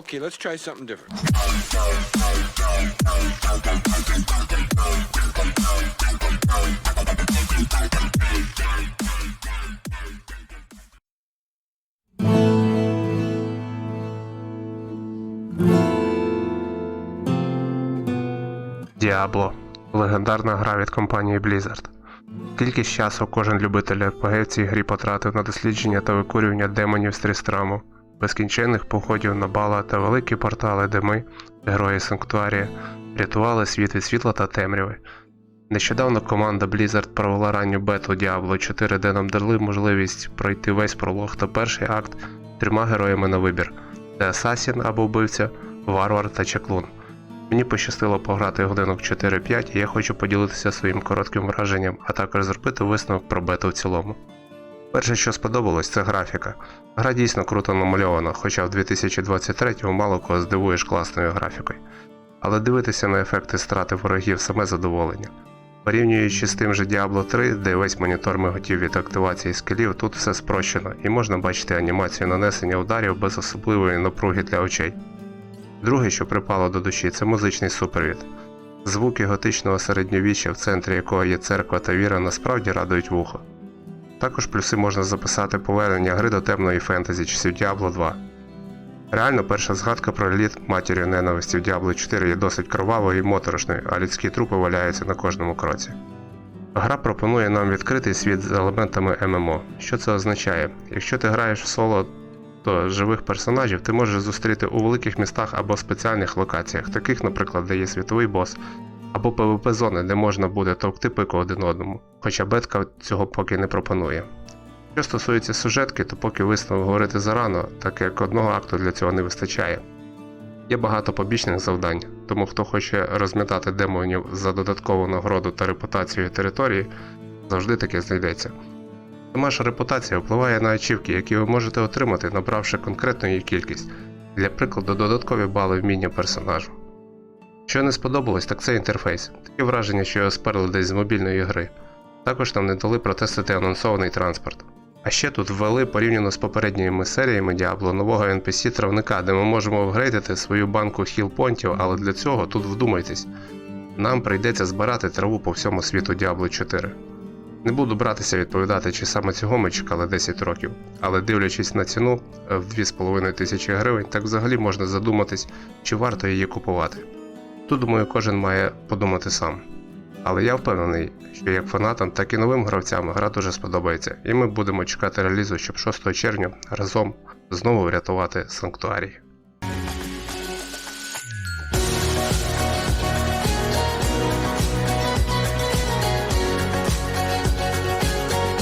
Okay, let's try something different. Diablo – легендарна гра від компанії Blizzard. Кількість часу кожен любитель RPG в цій грі потратив на дослідження та викурювання демонів з Трістраму, безкінченних походів на Бала та великі портали, де ми, герої Санктуарія, рятували світ від світла та темряви. Нещодавно команда Blizzard провела ранню бету Diablo 4, де нам дали можливість пройти весь пролог та перший акт трьома героями на вибір – це Асасін або вбивця, Варвар та Чаклун. Мені пощастило пограти годинок 4-5 і я хочу поділитися своїм коротким враженням, а також зробити висновок про бету в цілому. Перше, що сподобалось, це графіка. Гра дійсно круто намальована, хоча в 2023-му мало кого здивуєш класною графікою. Але дивитися на ефекти страти ворогів саме задоволення. Порівнюючи з тим же Diablo 3, де весь монітор миготів від активації скілів, тут все спрощено і можна бачити анімацію нанесення ударів без особливої напруги для очей. Друге, що припало до душі, це музичний супровід. Звуки готичного середньовіччя, в центрі якого є церква та віра, насправді радують вухо. Також плюси можна записати повернення гри до темної фентезі часів Diablo 2. Реально, перша згадка про лід матір'ю ненависті в Diablo 4 є досить кровавою і моторошною, а людські трупи валяються на кожному кроці. Гра пропонує нам відкритий світ з елементами ММО. Що це означає? Якщо ти граєш в соло, то живих персонажів ти можеш зустріти у великих містах або спеціальних локаціях, таких, наприклад, де є світовий бос, або PvP-зони, де можна буде товкти пику один одному, хоча бетка цього поки не пропонує. Що стосується сюжетки, то поки висновок говорити зарано, так як одного акту для цього не вистачає. Є багато побічних завдань, тому хто хоче розмітати демонів за додаткову нагороду та репутацію території, завжди таке знайдеться. Сама ж репутація впливає на ачівки, які ви можете отримати, набравши конкретну її кількість, для прикладу додаткові бали вміння персонажу. Що не сподобалось, так це інтерфейс. Таке враження, що його сперли десь з мобільної гри. Також нам не дали протестити анонсований транспорт. А ще тут ввели, порівняно з попередніми серіями Diablo, нового NPC-травника, де ми можемо апгрейдити свою банку хіл-понтів, але для цього тут вдумайтесь. Нам прийдеться збирати траву по всьому світу Diablo 4. Не буду братися відповідати, чи саме цього ми чекали 10 років, але дивлячись на ціну в 2500 гривень, так взагалі можна задуматись, чи варто її купувати. Тут, думаю, кожен має подумати сам. Але я впевнений, що як фанатам, так і новим гравцям гра дуже сподобається, і ми будемо чекати релізу, щоб 6 червня разом знову врятувати Санктуарій.